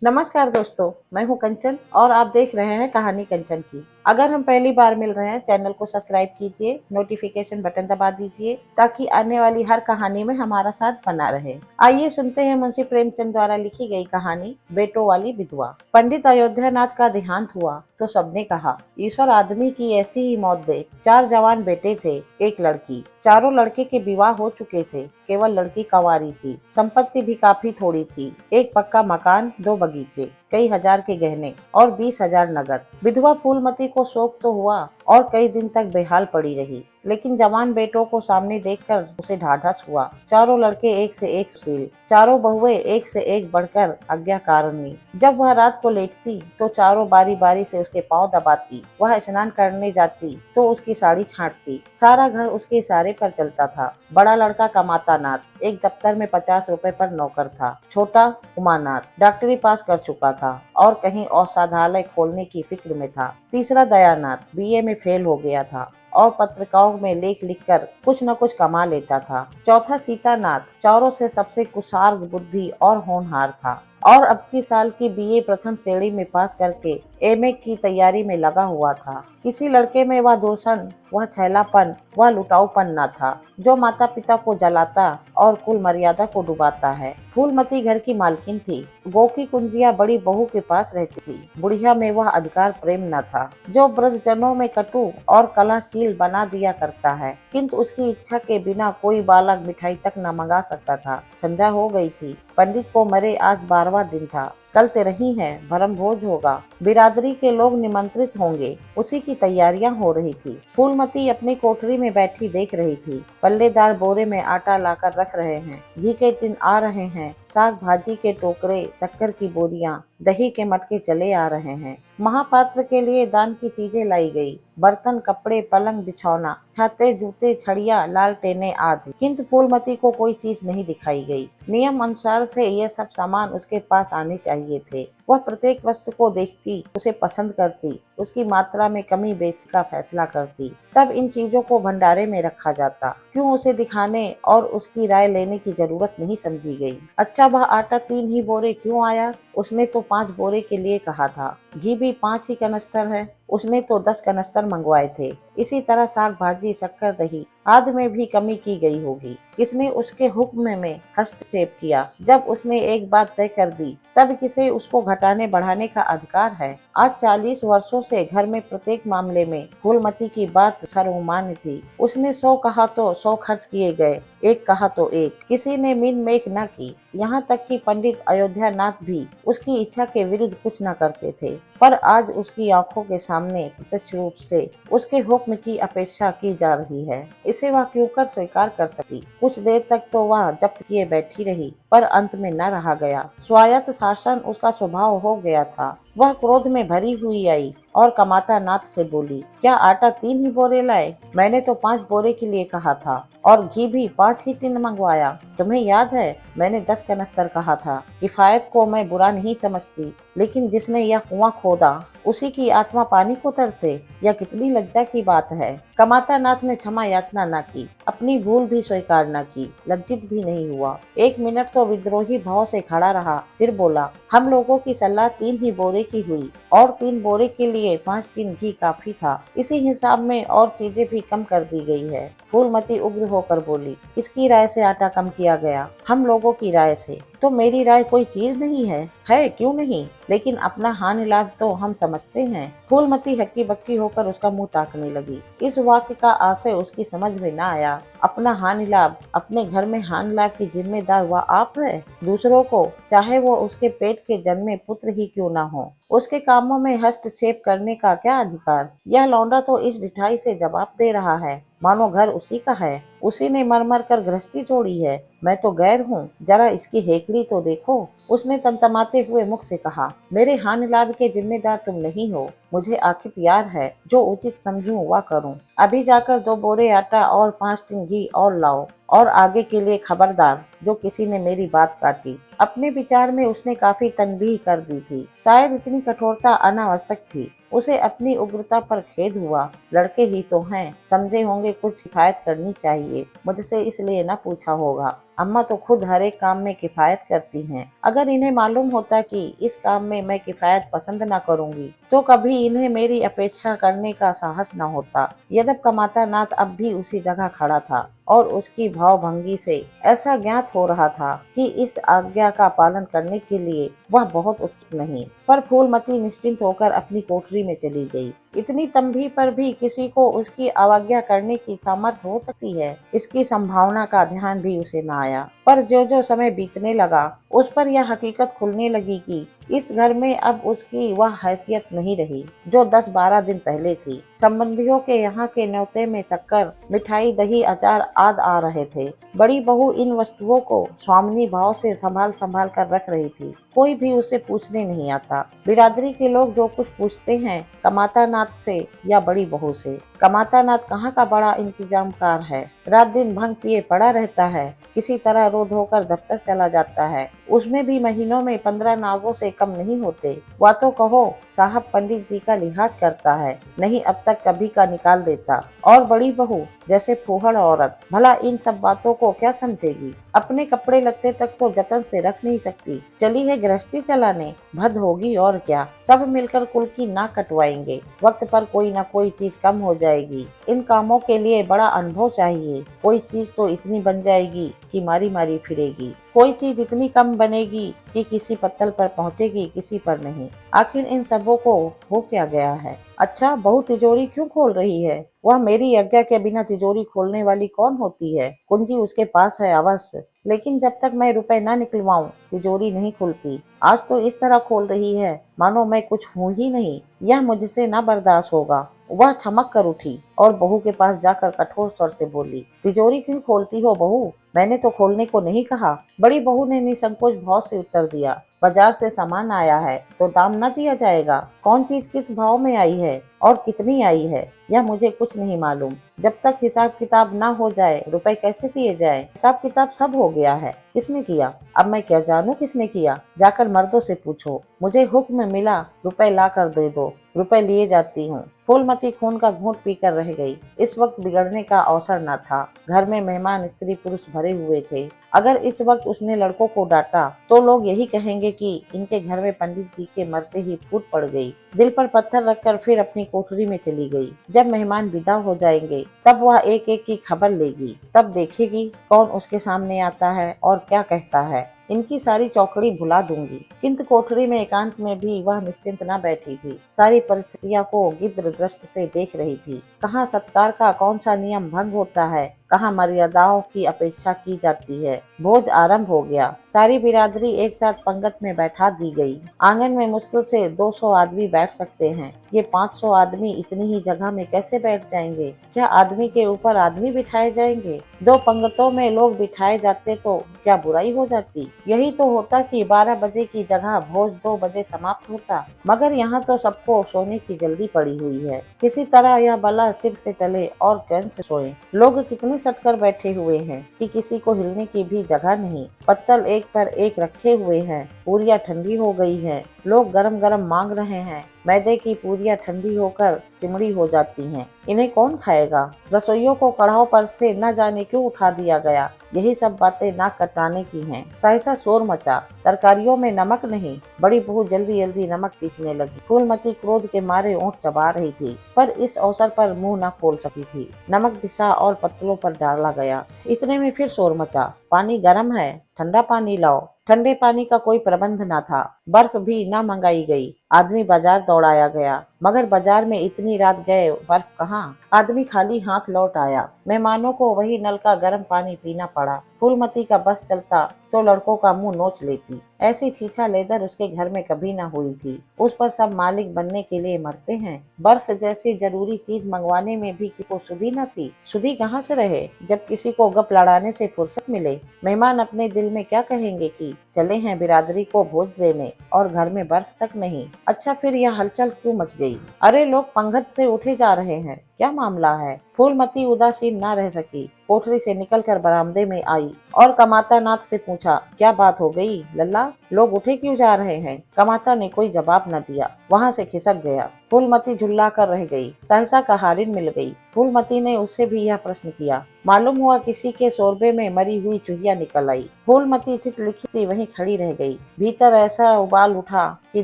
नमस्कार दोस्तों, मैं हूं कंचन और आप देख रहे हैं कहानी कंचन की। अगर हम पहली बार मिल रहे हैं, चैनल को सब्सक्राइब कीजिए, नोटिफिकेशन बटन दबा दीजिए ताकि आने वाली हर कहानी में हमारा साथ बना रहे। आइए सुनते हैं मुंशी प्रेमचंद द्वारा लिखी गई कहानी बेटों वाली विधवा। पंडित अयोध्यानाथ का देहांत हुआ तो सबने कहा, ईश्वर आदमी की ऐसी ही मौत दे। 4 जवान बेटे थे, एक लड़की। चारों लड़के के विवाह हो चुके थे, केवल लड़की कंवारी थी। संपत्ति भी काफी थोड़ी थी, एक पक्का मकान, 2 बगीचे, कई हजार के गहने और 20,000 नगद। विधवा फूलमती को शोक तो हुआ और कई दिन तक बेहाल पड़ी रही, लेकिन जवान बेटों को सामने देखकर उसे ढाढ़स हुआ। चारों लड़के एक से एक सुशील, चारों बहुएं एक से एक बढ़कर आज्ञाकारिणी। जब वह रात को लेटती तो चारों बारी बारी से उसके पांव दबाती। वह स्नान करने जाती तो उसकी साड़ी छांटती। सारा घर उसके इशारे पर चलता था। बड़ा लड़का कमाता नाथ एक दफ्तर में 50 रुपए पर नौकर था। छोटा उमानाथ डॉक्टरी पास कर चुका था और कहीं औषधालय खोलने की फिक्र में था। तीसरा दयानाथ बीए में फेल हो गया था और पत्रिकाओं में लेख लिखकर कुछ न कुछ कमा लेता था। चौथा सीतानाथ चारों से सबसे कुशार्ग बुद्धि और होनहार था और अब की साल की बीए प्रथम श्रेणी में पास करके एमए की तैयारी में लगा हुआ था। किसी लड़के में वह दूषण, वह छैलापन, वह लुटाऊपन न था जो माता पिता को जलाता और कुल मर्यादा को डुबाता है। फूलमती घर की मालकिन थी। गौ की कुंजिया बड़ी बहू के पास रहती थी। बुढ़िया में वह अधिकार प्रेम न था जो वृद्धजनों में कटु और कलहशील बना दिया करता है, किंतु उसकी इच्छा के बिना कोई बालक मिठाई तक न मंगा सकता था। संध्या हो गई थी। पंडित को मरे आज 12वां दिन था। कल तेरही है, भरम भोज होगा, बिरादरी के लोग निमंत्रित होंगे, उसी की तैयारियां हो रही थी। फूलमती अपनी कोठरी में बैठी देख रही थी। पल्लेदार बोरे में आटा लाकर रख रहे हैं, घी के टिन आ रहे हैं, साग भाजी के टोकरे, शक्कर की बोरियां, दही के मटके चले आ रहे हैं। महापात्र के लिए दान की चीजें लाई गई, बर्तन, कपड़े, पलंग, बिछौना, छाते, जूते, छड़िया, लालटेने आदि। किंतु फूलमती को कोई चीज नहीं दिखाई गई। नियम अनुसार से ये सब सामान उसके पास आने चाहिए थे। वह प्रत्येक वस्तु को देखती, उसे पसंद करती, उसकी मात्रा में कमी बेसी का फैसला करती, तब इन चीजों को भंडारे में रखा जाता। क्यों उसे दिखाने और उसकी राय लेने की जरूरत नहीं समझी गई। अच्छा, वह आटा 3 ही बोरे क्यों आया? उसने तो 5 बोरे के लिए कहा था। घी भी 5 ही कनस्तर है, उसने तो 10 कनस्तर मंगवाए थे। इसी तरह साग भाजी, शक्कर, दही आदि में भी कमी की गई होगी। किसने उसके हुक्म में हस्तक्षेप किया? जब उसने एक बात तय कर दी, तब किसे उसको घटाने बढ़ाने का अधिकार है? आज 40 वर्षों से घर में प्रत्येक मामले में फूलमती की बात सर्वमान्य थी। उसने 100 कहा तो 100 खर्च किए गए, 1 कहा तो 1। किसी ने मीन मेख न की। यहाँ तक कि पंडित अयोध्यानाथ भी उसकी इच्छा के विरुद्ध कुछ न करते थे। पर आज उसकी आंखों के सामने प्रत्यक्ष रूप से उसके हुक्म की अपेक्षा की जा रही है। इसे वह क्यों कर स्वीकार कर सकी? कुछ देर तक तो वह जब्त किए बैठी रही, पर अंत में न रहा गया। स्वायत्त शासन उसका स्वभाव हो गया था। वह क्रोध में भरी हुई आई और कमाता नाथ से बोली, क्या आटा 3 ही बोरे लाए? मैंने तो 5 बोरे के लिए कहा था और घी भी 5 ही टिन मंगवाया। तुम्हें याद है, मैंने 10 कनस्तर कहा था। किफायत को मैं बुरा नहीं समझती, लेकिन जिसने यह कुआं खोदा उसी की आत्मा पानी को तरसे, यह कितनी लज्जा की बात है। कमाता नाथ ने क्षमा याचना न की, अपनी भूल भी स्वीकार न की, लज्जित भी नहीं हुआ। 1 मिनट तो विद्रोही भाव से खड़ा रहा, फिर बोला, हम लोगों की सलाह 3 ही बोरे की हुई और 3 बोरे के लिए 5 टिन घी काफी था। इसी हिसाब में और चीजें भी कम कर दी गई है। फूलमती उग्र होकर बोली, किसकी राय से आटा कम किया गया? हम लोगों की राय से। तो मेरी राय कोई चीज नहीं है? है, क्यों नहीं, लेकिन अपना हानि लाभ तो हम समझते हैं। फूलमती हक्की बक्की होकर उसका मुंह ताकने लगी। इस वाक्य का आशय उसकी समझ में न आया। अपना हानि लाभ, अपने घर में हानि लाभ की जिम्मेदार वह आप है। दूसरों को, चाहे वो उसके पेट के जन्मे पुत्र ही क्यों न हो, उसके कामों में हस्तक्षेप करने का क्या अधिकार? यह लौंडा तो इस ढिठाई से जवाब दे रहा है मानो घर उसी का है। उसी ने मर मर कर गृहस्थी जोड़ी है, मैं तो गैर हूँ। जरा इसकी हेकड़ी तो देखो। उसने तमतमाते हुए मुख से कहा, मेरे हानि लाभ के जिम्मेदार तुम नहीं हो। मुझे आखिर यार है, जो उचित समझूं वह करूं। अभी जाकर 2 बोरे आटा और 5 टिन घी और लाओ, और आगे के लिए खबरदार जो किसी ने मेरी बात काटी। अपने विचार में उसने काफी तनबीह कर दी थी। शायद इतनी कठोरता अनावश्यक थी। उसे अपनी उग्रता पर खेद हुआ। लड़के ही तो हैं, समझे होंगे कुछ किफायत करनी चाहिए। चाहिए, मुझसे इसलिए न पूछा होगा। अम्मा तो खुद हर एक काम में किफ़ायत करती हैं। अगर इन्हें मालूम होता कि इस काम में मैं किफ़ायत पसंद न करूँगी, तो कभी इन्हें मेरी अपेक्षा करने का साहस न होता। यद्यप कमाता नाथ अब भी उसी जगह खड़ा था और उसकी भावभंगी से ऐसा ज्ञात हो रहा था कि इस आज्ञा का पालन करने के लिए वह बहुत उत्सुक नहीं। पर फूलमती निश्चिंत होकर अपनी कोठरी में चली गई। इतनी तंबी पर भी किसी को उसकी अवज्ञा करने की सामर्थ्य हो सकती है, इसकी संभावना का ध्यान भी उसे न आया। पर जो जो समय बीतने लगा, उस पर यह हकीकत खुलने लगी कि इस घर में अब उसकी वह हैसियत नहीं रही जो 10-12 दिन पहले थी। संबंधियों के यहाँ के न्योते में शक्कर, मिठाई, दही, अचार आदि आ रहे थे। बड़ी बहू इन वस्तुओं को स्वामिनी भाव से संभाल संभाल कर रख रही थी। कोई भी उसे पूछने नहीं आता। बिरादरी के लोग जो कुछ पूछते हैं, कमाता नाथ से या बड़ी बहू से। कमाता नाथ कहाँ का बड़ा इंतजामकार है, रात दिन भंग पिए पड़ा रहता है, किसी तरह रो धोकर दफ्तर चला जाता है। उसमें भी महीनों में 15 नागों से कम नहीं होते। वा तो कहो साहब पंडित जी का लिहाज करता है, नहीं अब तक कभी का निकाल देता। और बड़ी बहू जैसे फूहड़ औरत, भला इन सब बातों को क्या समझेगी। अपने कपड़े लत्ते तक तो जतन से रख नहीं सकती, चली है गृहस्थी चलाने, भद होगी और क्या। सब मिलकर कुल की नाक कटवाएंगे, वक्त पर कोई न कोई चीज कम हो जाएगी। इन कामों के लिए बड़ा अनुभव चाहिए। कोई चीज तो इतनी बन जाएगी कि मारी मारी फिरेगी, कोई चीज इतनी कम बनेगी कि किसी पत्तल पर पहुंचेगी, किसी पर नहीं। आखिर इन सबों को हो क्या गया है। अच्छा, बहू तिजोरी क्यों खोल रही है। वह मेरी आज्ञा के बिना तिजोरी खोलने वाली कौन होती है। कुंजी उसके पास है अवश्य, लेकिन जब तक मैं रुपए न निकलवाऊं तिजोरी नहीं खुलती। आज तो इस तरह खोल रही है मानो मैं कुछ हूं ही नहीं। यह मुझसे न बर्दाश्त होगा। वह छमक कर उठी और बहू के पास जाकर कठोर स्वर से बोली, तिजोरी क्यों खोलती हो बहू, मैंने तो खोलने को नहीं कहा। बड़ी बहू ने निसंकोच भाव से उत्तर दिया, बाजार से सामान आया है तो दाम न दिया जाएगा। कौन चीज किस भाव में आई है और कितनी आई है, यह मुझे कुछ नहीं मालूम। जब तक हिसाब किताब ना हो जाए रुपए कैसे दिए जाए। हिसाब किताब सब हो गया है। किसने किया। अब मैं क्या जानूं किसने किया, जाकर मर्दों से पूछो। मुझे हुक्म मिला रुपए ला कर दे दो, रुपए लिए जाती हूँ। फूलमती खून का घूंट पीकर रह गई। इस वक्त बिगड़ने का अवसर न था। घर में मेहमान स्त्री पुरुष भरे हुए थे। अगर इस वक्त उसने लड़कों को डांटा तो लोग यही कहेंगे कि इनके घर में पंडित जी के मरते ही फूट पड़ गई। दिल पर पत्थर रखकर फिर अपनी कोठरी में चली गई। जब मेहमान विदा हो जाएंगे तब वह एक एक की खबर लेगी। तब देखेगी कौन उसके सामने आता है और क्या कहता है। इनकी सारी चौकड़ी भुला दूंगी। किंतु कोठरी में एकांत में भी वह निश्चिंत न बैठी थी। सारी परिस्थितियों को गिद्ध दृष्टि से देख रही थी। कहाँ सत्कार का कौन सा नियम भंग होता है, कहाँ मर्यादाओं की अपेक्षा की जाती है। भोज आरंभ हो गया। सारी बिरादरी एक साथ पंगत में बैठा दी गई। आंगन में मुश्किल से 200 आदमी बैठ सकते हैं। ये 500 आदमी इतनी ही जगह में कैसे बैठ जाएंगे। क्या आदमी के ऊपर आदमी बिठाए जाएंगे। 2 पंगतों में लोग बिठाए जाते तो क्या बुराई हो जाती। यही तो होता कि 12 बजे की जगह भोज 2 बजे समाप्त होता। मगर यहाँ तो सबको सोने की जल्दी पड़ी हुई है। किसी तरह यह बला सिर से टले और चैन से सोए। लोग कितने सटकर बैठे हुए हैं कि किसी को हिलने की भी जगह नहीं। पत्तल एक पर एक रखे हुए हैं। पूरियां ठंडी हो गई है। लोग गरम गरम मांग रहे हैं। मैदे की पूरियां ठंडी होकर चिमड़ी हो जाती हैं। इन्हें कौन खाएगा। रसोइयों को कढ़ाव पर से न जाने क्यों उठा दिया गया। यही सब बातें नाक कटराने की हैं। सहसा शोर मचा। तरकारियों में नमक नहीं। बड़ी बहू जल्दी जल्दी नमक पीसने लगी। फूलमती क्रोध के मारे ओंठ चबा रही थी, पर इस अवसर पर मुंह न खोल सकी थी। नमक पिसा और पत्तलों पर डाला गया। इतने में फिर शोर मचा। पानी गर्म है, ठंडा पानी लाओ। ठंडे पानी का कोई प्रबंध न था। बर्फ भी न मंगाई गई। आदमी बाजार दौड़ाया गया, मगर बाजार में इतनी रात गए बर्फ कहाँ। आदमी खाली हाथ लौट आया। मेहमानों को वही नल का गर्म पानी पीना पड़ा। फूलमती का बस चलता तो लड़कों का मुंह नोच लेती। ऐसी छीछा लेदर उसके घर में कभी न हुई थी। उस पर सब मालिक बनने के लिए मरते हैं। बर्फ जैसी जरूरी चीज मंगवाने में भी किसी को सुधी न थी। सुधी कहाँ से रहे जब किसी को गप लड़ाने से फुर्सत मिले। मेहमान अपने दिल में क्या कहेंगे कि चले हैं बिरादरी को भोज देने और घर में बर्फ तक नहीं। अच्छा, फिर यह हलचल क्यों मच गई। अरे लोग पंगत से उठे जा रहे हैं, क्या मामला है। फूलमती उदासीन न रह सकी। कोठरी से निकलकर बरामदे में आई और कमाता नाथ से पूछा, क्या बात हो गई लल्ला, लोग उठे क्यों जा रहे हैं? कमाता ने कोई जवाब न दिया, वहाँ से खिसक गया। फूलमती झुल्ला कर रह गई। सहसा कहारिन मिल गई। फूलमती ने उससे भी यह प्रश्न किया। मालूम हुआ किसी के शोरबे में मरी हुई चूहिया निकल आई। फूलमती चित लिखी सी वहीं खड़ी रह गई। भीतर ऐसा उबाल उठा कि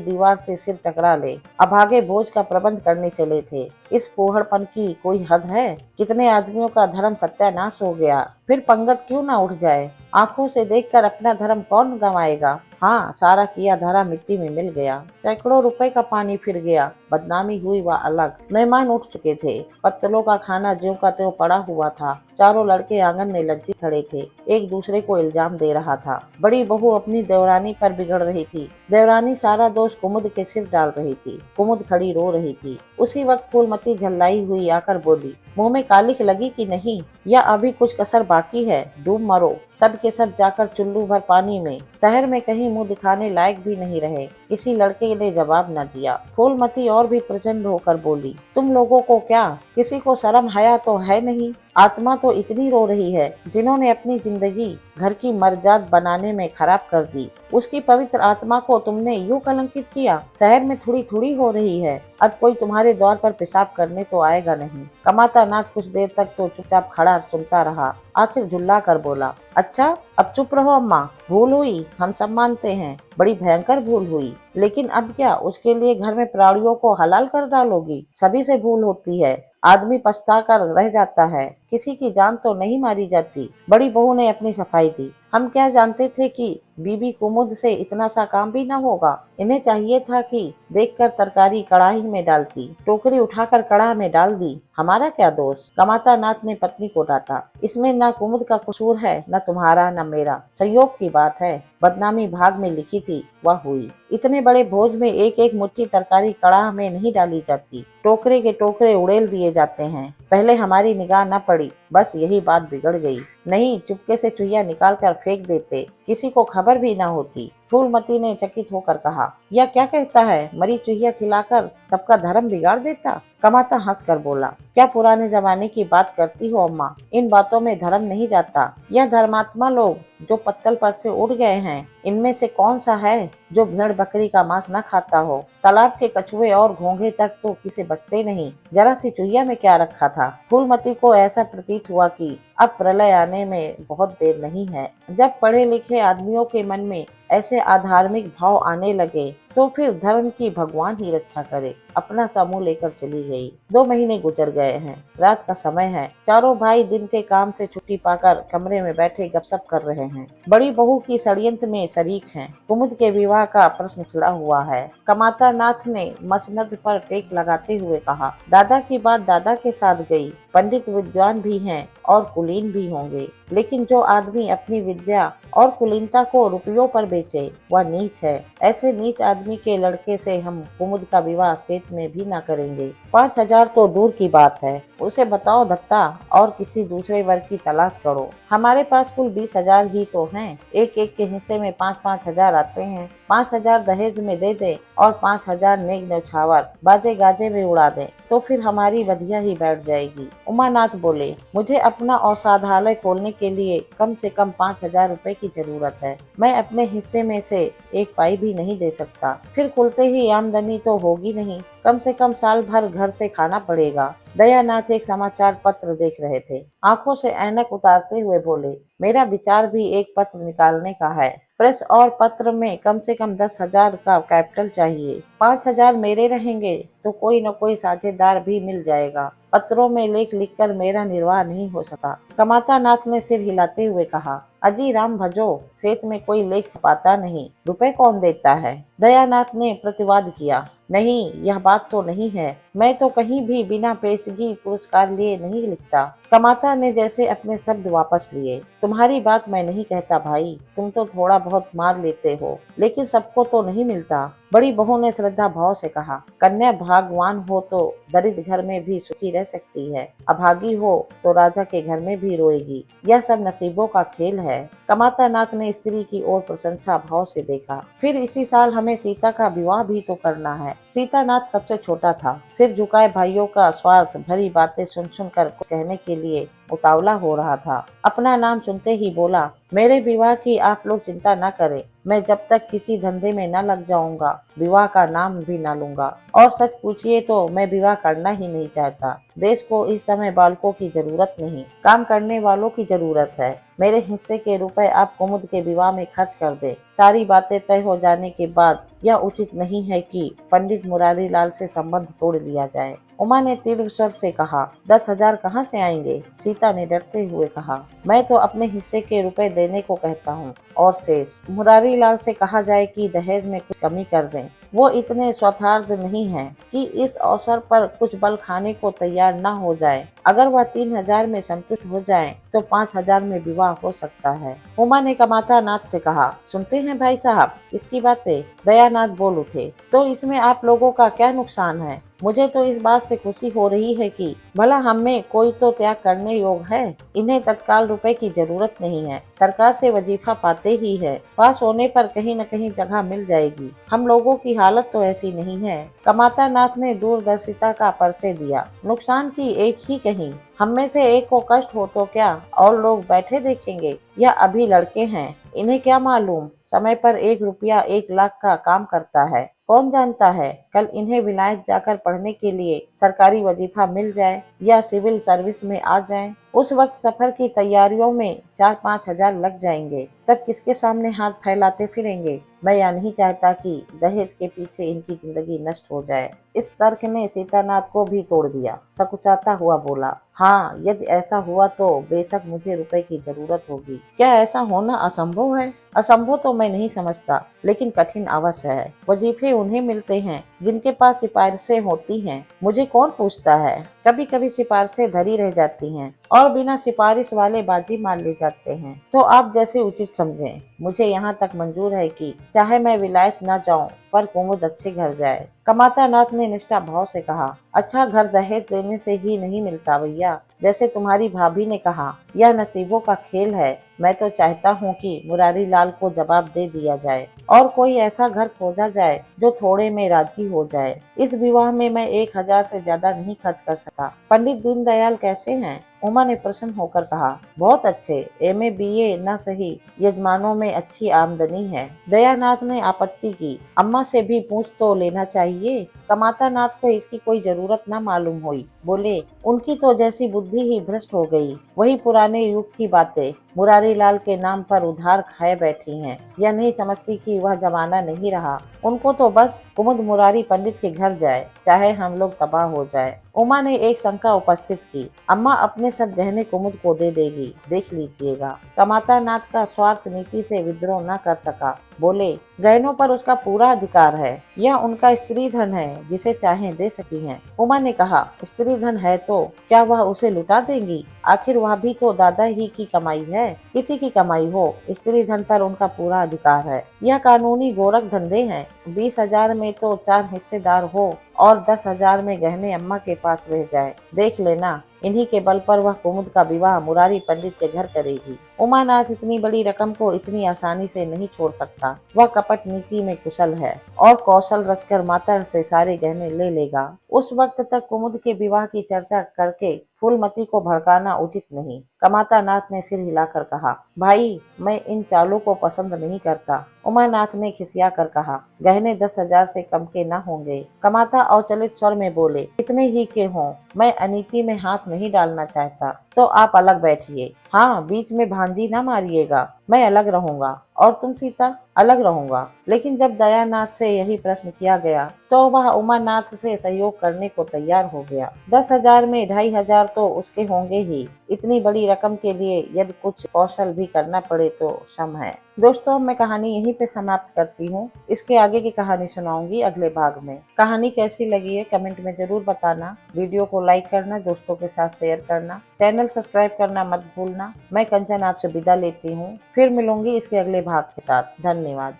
दीवार से सिर टकरा ले। अभागे भोज का प्रबंध करने चले थे। इस पोहड़पन की कोई हद है? कितने आदमियों का धर्म सत्यानाश हो गया, फिर पंगत क्यों ना उठ जाए? आंखों से देखकर अपना धर्म कौन गंवाएगा? हाँ, सारा किया धरा मिट्टी में मिल गया। सैकड़ों रुपए का पानी फिर गया। बदनामी हुई वह अलग। मेहमान उठ चुके थे। पत्तलों का खाना ज्यों का त्यों पड़ा हुआ था। चारों लड़के आंगन में लज्जित खड़े थे। एक दूसरे को इल्जाम दे रहा था। बड़ी बहू अपनी देवरानी पर बिगड़ रही थी। देवरानी सारा दोष कुमुद के सिर डाल रही थी। कुमुद खड़ी रो रही थी। उसी वक्त फूलमती झल्लाई हुई आकर बोली, मुंह में कालिख लगी कि नहीं, या अभी कुछ कसर बाकी है? डूब मरो, सब के सब जाकर चुल्लू भर पानी में। शहर में कहीं मुंह दिखाने लायक भी नहीं रहे। किसी लड़के ने जवाब न दिया। फूलमती और भी प्रचंड होकर बोली, तुम लोगों को क्या, किसी को शर्म हया तो है नहीं? आत्मा तो इतनी रो रही है जिन्होंने अपनी जिंदगी घर की मर्जाद बनाने में खराब कर दी, उसकी पवित्र आत्मा को तुमने यूं कलंकित किया। शहर में थोड़ी थोड़ी हो रही है, अब कोई तुम्हारे द्वार पर पेशाब करने तो आएगा नहीं। कमाता नाथ कुछ देर तक तो चुपचाप खड़ा सुनता रहा, आखिर झुल्ला कर बोला, अच्छा अब चुप रहो अम्मा, भूल हुई, हम सब मानते हैं, बड़ी भयंकर भूल हुई, लेकिन अब क्या उसके लिए घर में प्राणियों को हलाल कर डालोगी? सभी से भूल होती है, आदमी पछता कर रह जाता है, किसी की जान तो नहीं मारी जाती। बड़ी बहू ने अपनी सफाई दी। हम क्या जानते थे कि बीबी कुमुद से इतना सा काम भी न होगा। इन्हें चाहिए था कि देखकर तरकारी कढ़ाई में डालती, टोकरी उठाकर कढ़ा में डाल दी। हमारा क्या दोष? कमाता नाथ ने पत्नी को डांटा। इसमें न कुमुद का कसूर है, न तुम्हारा न मेरा, संयोग की बात है। बदनामी भाग में लिखी थी, वह हुई। इतने बड़े भोज में एक एक मुट्ठी तरकारी कढ़ा में नहीं डाली जाती, टोकरे के टोकरे उड़ेल दिए जाते हैं। पहले हमारी निगाह न पड़ी, बस यही बात बिगड़ गई। नहीं, चुपके से चुहिया निकाल कर फेंक देते, किसी को खबर भी न होती। फूलमती ने चकित होकर कहा, यह क्या कहता है? मरी चुहिया खिलाकर सबका धर्म बिगाड़ देता? कमाता हंस कर बोला, क्या पुराने जमाने की बात करती हो अम्मा? इन बातों में धर्म नहीं जाता। यह धर्मात्मा लोग जो पत्तल पर से उड़ गए हैं, इनमें से कौन सा है जो भेड़ बकरी का मांस न खाता हो? तालाब के कछुए और घोंघे तक तो किसे बचते नहीं, जरा सी चुहिया में क्या रखा था? फूलमती को ऐसा प्रतीत हुआ कि अब प्रलय आने में बहुत देर नहीं है। जब पढ़े लिखे आदमियों के मन में ऐसे अधार्मिक भाव आने लगे तो फिर धर्म की भगवान ही रक्षा करे। अपना समूह लेकर चली गई। 2 महीने गुजर गए हैं। रात का समय है। चारों भाई दिन के काम से छुट्टी पाकर कमरे में बैठे गपशप कर रहे हैं। बड़ी बहू की षड्यंत्र में शरीक हैं। कुमुद के विवाह का प्रश्न छिड़ा हुआ है। कमाता नाथ ने मसनद पर टेक लगाते हुए कहा, दादा की बात दादा के साथ गई। पंडित विद्वान भी हैं और कुलीन भी होंगे, लेकिन जो आदमी अपनी विद्या और कुलीनता को रुपयों पर बेचे वह नीच है। ऐसे नीच आदमी के लड़के से हम कुमुद का विवाह सेत में भी ना करेंगे। 5,000 तो दूर की बात है, उसे बताओ धत्ता और किसी दूसरे वर्ग की तलाश करो। हमारे पास कुल 20,000 ही तो हैं। एक एक के हिस्से में 5-5 हजार आते हैं। 5,000 दहेज में दे दे और 5,000 नेक न्यौछावर बाजे गाजे में उड़ा दे, तो फिर हमारी बधिया ही बैठ जाएगी। उमानाथ बोले, मुझे अपना औषधालय खोलने के लिए कम से कम 5,000 रुपए की जरूरत है। मैं अपने हिस्से में से एक पाई भी नहीं दे सकता। फिर खुलते ही आमदनी तो होगी नहीं, कम से कम साल भर घर से खाना पड़ेगा। दयानाथ एक समाचार पत्र देख रहे थे। आंखों से ऐनक उतारते हुए बोले, मेरा विचार भी एक पत्र निकालने का है। प्रेस और पत्र में कम से कम 10,000 का कैपिटल चाहिए। 5,000 मेरे रहेंगे तो कोई न कोई साझेदार भी मिल जाएगा। पत्रों में लेख लिखकर मेरा निर्वाह नहीं हो सका। कमाता नाथ ने सिर हिलाते हुए कहा, अजी राम भजो, सेत में कोई लेख छपाता नहीं, रुपए कौन देता है? दयानाथ ने प्रतिवाद किया, नहीं, यह बात तो नहीं है। मैं तो कहीं भी बिना पेशगी पुरस्कार लिए नहीं लिखता। कमाता ने जैसे अपने शब्द वापस लिए, तुम्हारी बात मैं नहीं कहता भाई, तुम तो थोड़ा बहुत मार लेते हो, लेकिन सबको तो नहीं मिलता। बड़ी बहू ने श्रद्धा भाव से कहा, कन्या भाग्यवान हो तो दरिद्र घर में भी सुखी रह सकती है, अभागी हो तो राजा के घर में भी रोएगी। यह सब नसीबों का खेल है। कमाता नाथ ने स्त्री की ओर प्रशंसा भाव से देखा। फिर इसी साल हमें सीता का विवाह भी तो करना है। सीतानाथ सबसे छोटा था। सिर झुकाए भाइयों का स्वार्थ भरी बातें सुन सुन कर कहने के लिए उतावला हो रहा था। अपना नाम सुनते ही बोला, मेरे विवाह की आप लोग चिंता न करें। मैं जब तक किसी धंधे में न लग जाऊंगा विवाह का नाम भी न लूंगा। और सच पूछिए तो मैं विवाह करना ही नहीं चाहता। देश को इस समय बालकों की जरूरत नहीं, काम करने वालों की जरूरत है। मेरे हिस्से के रुपए आप कुमुद के विवाह में खर्च कर दे। सारी बातें तय हो जाने के बाद यह उचित नहीं है कि पंडित मुरारी लाल से संबंध तोड़ लिया जाए। उमा ने तीव्र स्वर से कहा, 10,000 कहाँ से आएंगे? सीता ने डरते हुए कहा, मैं तो अपने हिस्से के रुपए देने को कहता हूँ और शेष मुरारी लाल से कहा जाए कि दहेज में कुछ कमी कर दें। वो इतने स्वार्थार्थ नहीं है कि इस अवसर पर कुछ बल खाने को तैयार न हो जाए। अगर वह 3,000 में संतुष्ट हो जाए तो 5,000 में विवाह हो सकता है। उमा ने कमाता नाथ से कहा, सुनते हैं भाई साहब इसकी बातें? दयानाथ बोल उठे, तो इसमें आप लोगों का क्या नुकसान है? मुझे तो इस बात से खुशी हो रही है कि भला हम में कोई तो त्याग करने योग्य है। इन्हें तत्काल रुपए की जरूरत नहीं है, सरकार से वजीफा पाते ही है। पास होने पर कहीं न कहीं जगह मिल जाएगी। हम लोगों की हालत तो ऐसी नहीं है। कमाता नाथ ने दूरदर्शिता का परिचय दिया। नुकसान की एक ही कहीं, हम में से एक को कष्ट हो तो क्या और लोग बैठे देखेंगे? यह अभी लड़के हैं, इन्हें क्या मालूम समय पर 1 रुपया 1 लाख का काम करता है। कौन जानता है कल इन्हें विलायत जाकर पढ़ने के लिए सरकारी वजीफा मिल जाए या सिविल सर्विस में आ जाएं। उस वक्त सफर की तैयारियों में 4-5 हजार लग जाएंगे। तब किसके सामने हाथ फैलाते फिरेंगे? मैं यह नहीं चाहता कि दहेज के पीछे इनकी जिंदगी नष्ट हो जाए। इस तर्क ने सीतानाथ को भी तोड़ दिया। सकुचाता हुआ बोला, हाँ यदि ऐसा हुआ तो बेशक मुझे रुपए की जरूरत होगी। क्या ऐसा होना असंभव है? असंभव तो मैं नहीं समझता, लेकिन कठिन अवश्य है। वजीफे उन्हें मिलते हैं जिनके पास सिफारिशें होती हैं। मुझे कौन पूछता है? कभी कभी सिफारिशें धरी रह जाती हैं और बिना सिफारिश वाले बाजी मार ले जाते हैं। तो आप जैसे उचित समझें। मुझे यहाँ तक मंजूर है कि चाहे मैं विलायत न जाऊँ पर कुमुद अच्छे घर जाए। कमाता नाथ ने निष्ठा भाव से कहा, अच्छा घर दहेज देने से ही नहीं मिलता भैया। जैसे तुम्हारी भाभी ने कहा, यह नसीबों का खेल है। मैं तो चाहता हूँ कि मुरारी लाल को जवाब दे दिया जाए और कोई ऐसा घर खोजा जाए जो थोड़े में राजी हो जाए। इस विवाह में मैं 1,000 से ज्यादा नहीं खर्च कर सका। पंडित दीनदयाल कैसे हैं? उमा ने प्रसन्न होकर कहा, बहुत अच्छे, MA BA न सही, यजमानों में अच्छी आमदनी है। दयानाथ ने आपत्ति की, अम्मा से भी पूछ तो लेना चाहिए। कमाता नाथ को इसकी कोई जरूरत न मालूम हुई। बोले, उनकी तो जैसी बुद्धि ही भ्रष्ट हो गई। वही पुराने युग की बातें मुरारी लाल के नाम पर उधार खाए बैठी हैं। यह नहीं समझती कि वह जमाना नहीं रहा। उनको तो बस कुमुद मुरारी पंडित के घर जाए, चाहे हम लोग तबाह हो जाए। उमा ने एक शंका उपस्थित की, अम्मा अपने सब गहने कुमुद को दे देगी, देख लीजिएगा। कमाता नाथ का स्वार्थ नीति से विद्रोह न कर सका। बोले, गहनों पर उसका पूरा अधिकार है। यह उनका स्त्री धन है, जिसे चाहे दे सकती हैं। उमा ने कहा, स्त्री धन है तो क्या वह उसे लुटा देंगी? आखिर वह भी तो दादा ही की कमाई है। किसी की कमाई हो, स्त्री धन पर उनका पूरा अधिकार है। यह कानूनी गोरख धंधे हैं। 20,000 में तो 4 हिस्सेदार हो और 10,000 में गहने अम्मा के पास रह जाए। देख लेना, इन्हीं के बल पर वह कुमुद का विवाह मुरारी पंडित के घर करेगी। उमानाथ इतनी बड़ी रकम को इतनी आसानी से नहीं छोड़ सकता। वह कपट नीति में कुशल है और कौशल रचकर माता से सारे गहने ले लेगा। उस वक्त तक कुमुद के विवाह की चर्चा करके फूलमती को भड़काना उचित नहीं। कमाता नाथ ने सिर हिलाकर कहा, भाई मैं इन चालों को पसंद नहीं करता। उमानाथ ने खिसिया कर कहा, गहने 10,000 से कम के न होंगे। कमाता अवचलित स्वर में बोले, इतने ही के हों, मैं अनीति में हाथ नहीं डालना चाहता। तो आप अलग बैठिए। हाँ, बीच में भांजी न मारिएगा। मैं अलग रहूंगा और तुम सीता? अलग रहूंगा। लेकिन जब दयानाथ से यही प्रश्न किया गया तो वह उमानाथ से सहयोग करने को तैयार हो गया। 10,000 में 2,500 तो उसके होंगे ही। इतनी बड़ी रकम के लिए यदि कुछ कौशल भी करना पड़े तो क्षम है। दोस्तों, मैं कहानी यहीं पे समाप्त करती हूँ। इसके आगे की कहानी सुनाऊंगी अगले भाग में। कहानी कैसी लगी है कमेंट में जरूर बताना। वीडियो को लाइक करना, दोस्तों के साथ शेयर करना, चैनल सब्सक्राइब करना मत भूलना। मैं कंचन आपसे विदा लेती हूँ। फिर मिलूंगी इसके अगले भाग के साथ। धन्यवाद।